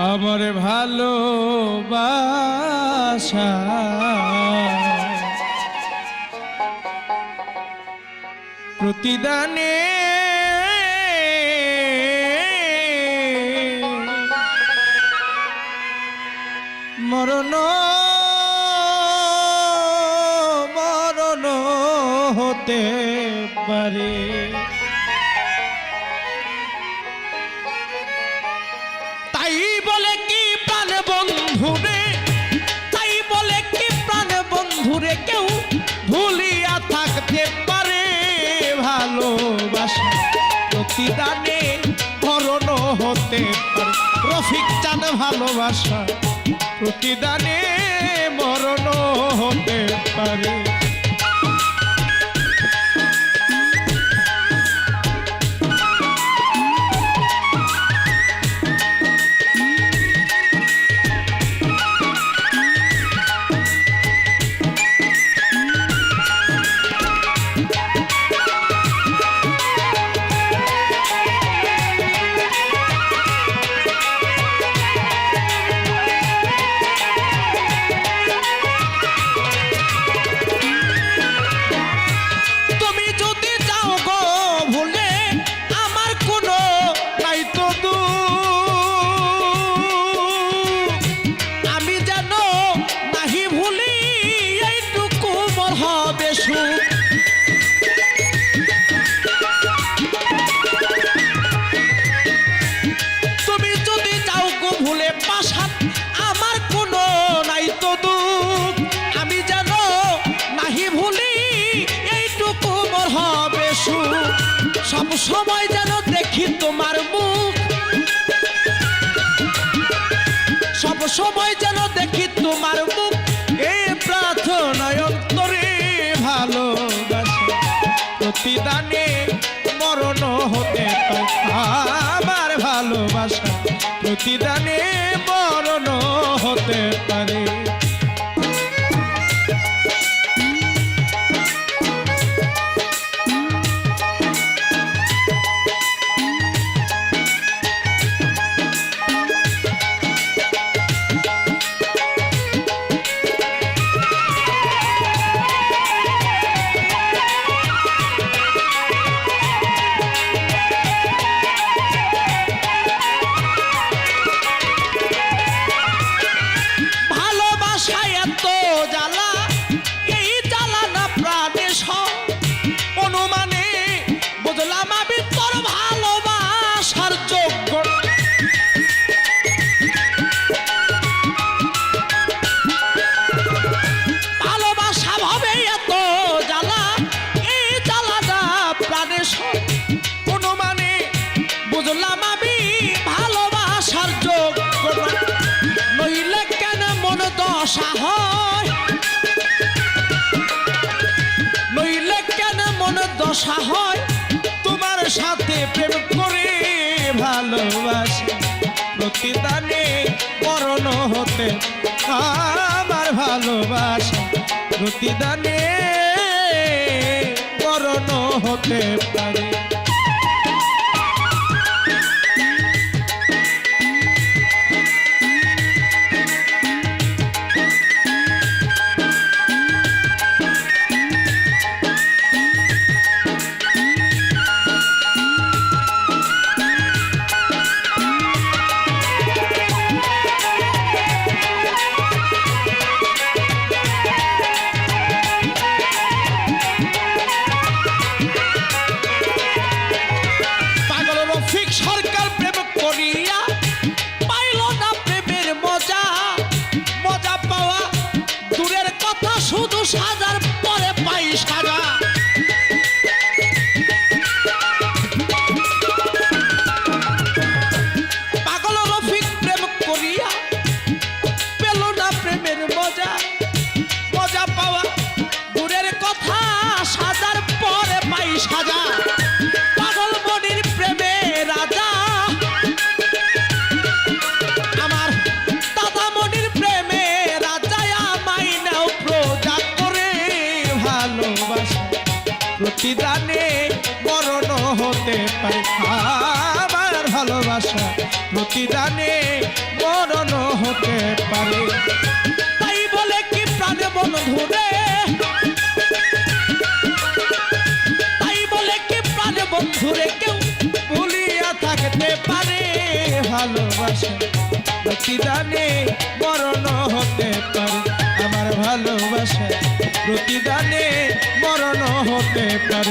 আমার ভালোবাসা প্রতিদানে মরণ মরণ হতে পারে। তাই বলে কি প্রাণ বন্ধুরে, তাই বলে কি প্রাণ বন্ধুরে কেউ ভুলিয়া থাকতে পারে? ভালোবাসা প্রতিদানে মরণ হতে পারে। রফিক চাঁদ ভালোবাসা প্রতিদানে মরণ হতে পারে। তুমি যদি যাও গো ভুলে পাশাত আমার কোনো নাই তো দুঃখ, আমি যেন নাহি ভুলি এইটুকু মোর হবে সুখ। সব সময় যেন দেখি তোমার মুখ, সব সময় যেন দেখি তোমার মুখ, এই প্রার্থনায় অন্তরে ভালোবাসা প্রতিদানে মরণ হতে পারে। আমার ভালোবাসা প্রতিদানে মরণ হতে পারে। বুঝলাম আমি ভালোবাসার যোগ্য নইলে কেন মন দশা হয়, নইলে কেন মন দশা হয় তোমার সাথে প্রেম করে। ভালোবাসা প্রতিদানে মরণ হতে, আমার ভালোবাসা প্রতিদানে মরণ হতে পারে। সরকার প্রেম করিয়া পাইল না প্রেমের মজা, মজা পাওয়া দূরের কথা শুধু সাজার পরে পাই সাজা। পাগল রফিক প্রেম করিয়া পেল না প্রেমের মজা, মজা পাওয়া দূরের কথা সাজার পরে পাই সাজা। পাগল মনির প্রেমে রাজা, আমার দাদা মনির প্রেমে রাজা আমায় নাও প্রজা করে। ভালোবাসা প্রতিদানে মরণ হতে পারে। আমার ভালোবাসা প্রতিদানে মরণ হতে পারে। তাই বলে কি প্রাণে বন্ধুরে, তাই বলে কি প্রাণে বন্ধুরে কেউ ভুলিয়া থাকতে পারে? ভালোবাসা প্রতিদানে মরণ হতে পারে, আমার ভালোবাসা প্রতিদানে মরণ হতে পারে।